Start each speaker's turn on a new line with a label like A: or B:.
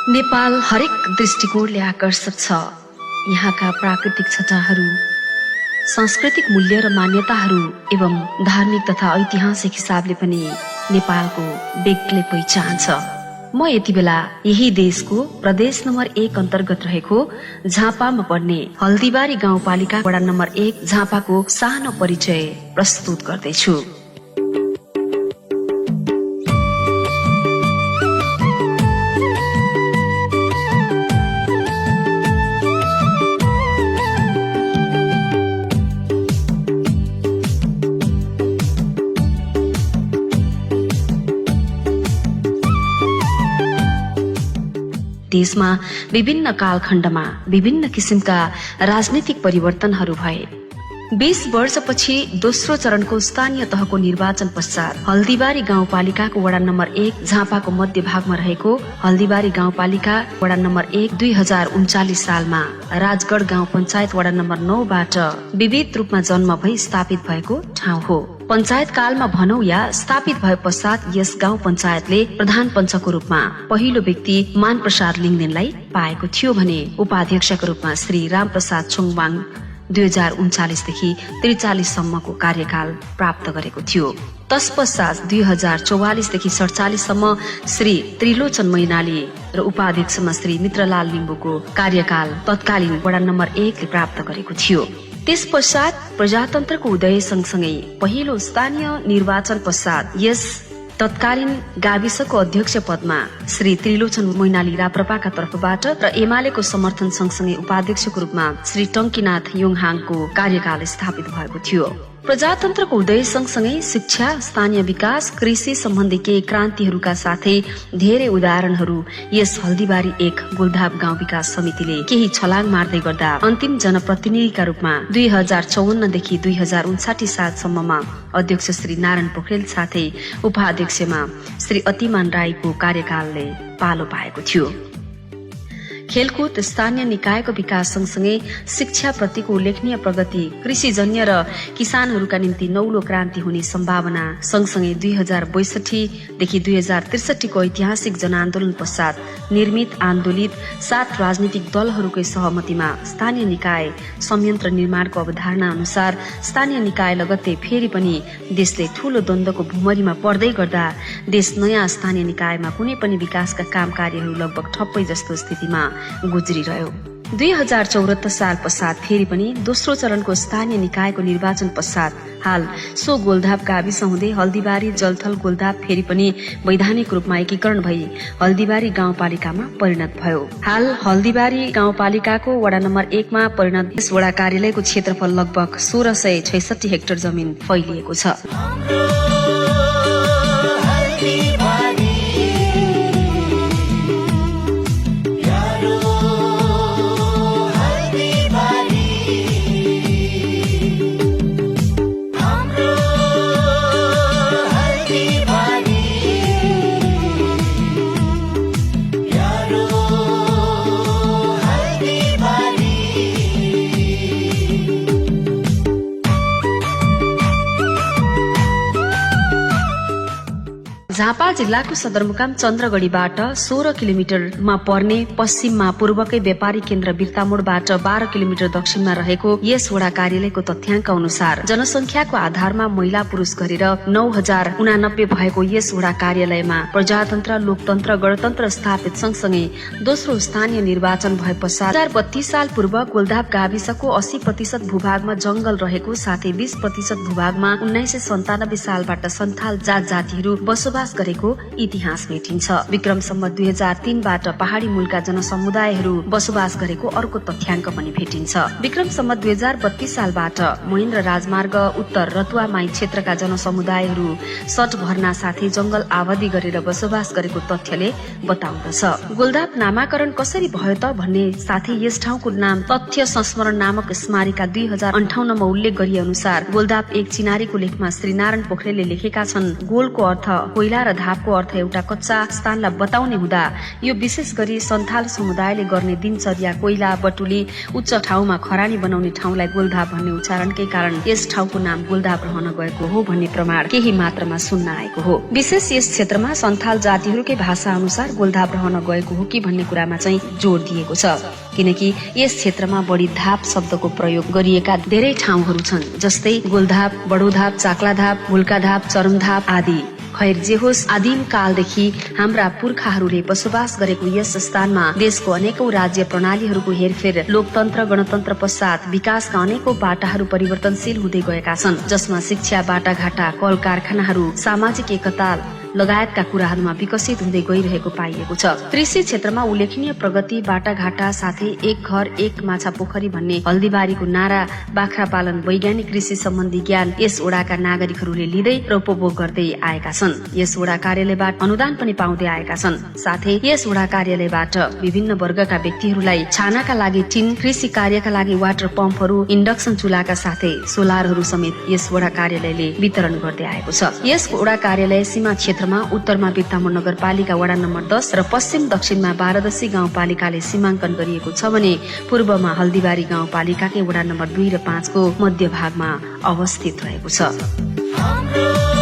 A: नेपाल हरेक दृष्टिकोणले आकर्षक छ। यहाँका प्राकृतिक छटाहरू, सांस्कृतिक मूल्य र मान्यताहरू एवं धार्मिक तथा ऐतिहासिक हिसाबले पनि नेपालको बेग्लै पहिचान छ। म यति बेला यही देशको प्रदेश नम्बर 1 अन्तर्गत रहेको झापामा पर्ने हल्दीबारी गाउँपालिका वडा नम्बर 1 झापाको सानो परिचय प्रस्तुत गर्दैछु। देशमा विभिन्न कालखण्डमा विभिन्न किसिमका राजनीतिक परिवर्तनहरू भए। 20 वर्षपछि दोस्रो चरणको स्थानीय तहको निर्वाचन पश्चात हल्दीबारी गाउँपालिकाको वडा नम्बर 1 झापाको मध्य भागमा रहेको हल्दीबारी गाउँपालिका वडा नम्बर 1 2039 सालमा राजगढ गाउँ पञ्चायत वडा नम्बर 9 बाट विविध रूपमा जन्म भई स्थापित भएको ठाउँ हो। पञ्चायत कालमा भनौं या स्थापित भए पश्चात यस गाउँ पञ्चायतले प्रधान पञ्चको रूपमा पहिलो व्यक्ति मान प्रसाद लिङदेनलाई पाएको थियो भने उपाध्यक्षको रूपमा श्री रामप्रसाद छोङवाङ 2039 देखि 43 सम्मको कार्यकाल प्राप्त गरेको थियो। तत्पश्चात 2044 देखि 47 सम्म श्री त्रिलोचन मैनाली र उपाध्यक्षमा श्री मित्रलाल लिम्बुको कार्यकाल तत्कालीन वडा नम्बर 1 ले प्राप्त गरेको थियो। त्यस पश्चात प्रजातन्त्रको उदय सँगसँगै पहिलो स्थानीय निर्वाचन पश्चात यस तत्कालीन गाविसको अध्यक्ष पदमा श्री त्रिलोचन मैनाली राप्रपाका तर्फबाट र एमालेको समर्थन सँगसँगै उपाध्यक्षको रूपमा श्री टंकीनाथ योङहाङको कार्यकाल स्थापित भएको थियो। प्रजातन्त्रको उदय सँगसँगै शिक्षा, स्थानीय विकास, कृषि सम्बन्धी केही क्रान्तिहरूका साथै धेरै उदाहरणहरू यस हल्दीबारी 1 गोलधाप गाउँ विकास समितिले केही छलाङ मार्दै गर्दा अन्तिम जनप्रतिनिधिका रूपमा 2054 देखि 2059 सालसम्ममा अध्यक्ष श्री नारायण पोखरेल साथै उपाध्यक्षमा श्री अतिमान राईको कार्यकालले पालो पाएको थियो। खेलकुद, स्थानीय निकायको विकास सँगसँगै शिक्षा प्रतिको उल्लेखनीय प्रगति, कृषिजन्य र किसानहरूका निम्ति नौलो क्रान्ति हुने सम्भावना सँगसँगै 2062 देखि 2063 को ऐतिहासिक जनआन्दोलन पश्चात निर्मित आन्दोलित 7 राजनीतिक दलहरूकै सहमतिमा स्थानीय निकाय संयन्त्र निर्माणको अवधारणा अनुसार स्थानीय निकाय लगत्तै फेरि पनि देशले ठूलो द्वन्द्वको भूमरीमा पर्दै गर्दा देश नयाँ स्थानीय निकायमा कुनै पनि विकासका काम कार्यहरू लगभग ठप्पै जस्तो स्थितिमा गुज्रिरह्यो। 2074 साल पश्चात फेरि पनि दोस्रो चरणको स्थानीय निकायको निर्वाचन पश्चात हाल सो गोलधाप गाविस हुँदै हल्दीबारी जलथल गोलधाप फेरि पनि वैधानिक रूपमा एकीकरण भई हल्दीबारी गाउँपालिकामा परिणत भयो। हाल हल्दीबारी गाउँपालिकाको वडा नम्बर 1 मा परिणत यस वडा कार्यालयको क्षेत्रफल लगभग 1666 हेक्टर जमिन फैलिएको छ। झापा जिल्लाको सदरमुकाम चन्द्रगढीबाट 16 किलोमिटरमा पर्ने पश्चिममा पूर्वकै व्यापारी केन्द्र बिर्तामोडबाट 12 किलोमिटर दक्षिणमा रहेको यस वडा कार्यालयको तथ्याङ्क अनुसार जनसंख्याको आधारमा महिला पुरुष गरेर 9089 भएको यस वडा कार्यालयमा प्रजातन्त्र, लोकतन्त्र, गणतन्त्र स्थापित सँगसँगै दोस्रो स्थानीय निर्वाचन भए पश्चात 2032 साल पूर्व गोलधाप गाविसको 80% भूभागमा जंगल रहेको साथै 20% भूभागमा 1997 सालबाट सन्थाल जात जातिहरू बसोबास गरेको इतिहास भेटिन्छ। विक्रम सम्वत 2003 बाट पहाड़ी मूलका जनसमुदायहरू बसोबास गरेको अर्को तथ्याङ्क पनि भेटिन्छ। विक्रम सम्वत 2032 सालबाट महेन्द्र राजमार्ग उत्तर रतुवामाई क्षेत्रका जनसमुदायहरू सट भर्ना साथै जंगल आबादी गरेर बसोबास गरेको तथ्यले बताउँदछ। गोलधाप नामाकरण कसरी भयो त भन्ने साथै यस ठाउँको नाम तथ्य संस्मरण नामक स्मारिका 2058 मा उल्लेख गरिए अनुसार गोलधाप 1 चिनारीको लेखमा श्री नारायण पोखरेलले लेखेका छन्, गोलको अर्थ कोइला ढुङ्गा र धापको अर्थ एउटा कच्चा स्थानलाई बताउने हुँदा यो विशेष गरी सन्थाल समुदायले गर्ने दिनचर्या कोइला बटुली उच्च ठाउँमा खरानी बनाउने ठाउँलाई गोलधाप भन्ने उच्चारणकै कारण यस ठाउँको नाम गोलधाप रहन गएको हो भन्ने प्रमाण केही मात्रामा सुन्न आएको हो। विशेष यस क्षेत्रमा सन्थाल जातिहरूकै भाषा अनुसार गोलधाप रहन गएको हो कि भन्ने कुरामा चाहिँ जोड़ दिएको छ, किनकि यस क्षेत्रमा बढी धाप शब्दको प्रयोग गरिएका धेरै ठाउँहरू छन्, जस्तै गोलधाप, बडोधाप, चाक्लाधाप, भुल्काधाप, चरमधाप आदि। खैर जे होस्, आदिम कालदेखि हाम्रा पुर्खाहरूले बसोबास गरेको यस स्थानमा देशको अनेकौं राज्य प्रणालीहरूको हेरफेर, लोकतन्त्र, गणतन्त्र पश्चात विकासका अनेकौं बाटाहरू परिवर्तनशील हुँदै गएका छन्, जसमा शिक्षा, बाटाघाटा, कल कारखानाहरू, सामाजिक एकता लगायतका कुराहरूमा विकसित हुँदै गइरहेको पाइएको छ। कृषि क्षेत्रमा उल्लेखनीय प्रगति, बाटाघाटा साथै एक घर एक माछा पोखरी भन्ने हल्दीबारीको नारा, बाख्रा पालन, वैज्ञानिक कृषि सम्बन्धी ज्ञान यस वडाका नागरिकहरूले लिँदै र उपभोग गर्दै आएका छन्। यस वडा कार्यालयबाट अनुदान पनि पाउँदै आएका छन्। साथै यस वडा कार्यालयबाट विभिन्न वर्गका व्यक्तिहरूलाई छानाका लागि टिन, कृषि कार्यका लागि वाटर पम्पहरू, इन्डक्सन चुल्हाका साथै सोलरहरू समेत यस वडा कार्यालयले वितरण गर्दै आएको छ। यस वडा कार्यालय सीमा क्षेत्रमा उत्तरमा बिर्तामोड नगरपालिका वडा नम्बर 10 र पश्चिम दक्षिणमा बारादशी गाउँपालिकाले सीमाङ्कन गरिएको छ भने पूर्वमा हल्दीबारी गाउँपालिकाकै वडा नम्बर 2 र 5 को मध्य भागमा अवस्थित रहेको छ।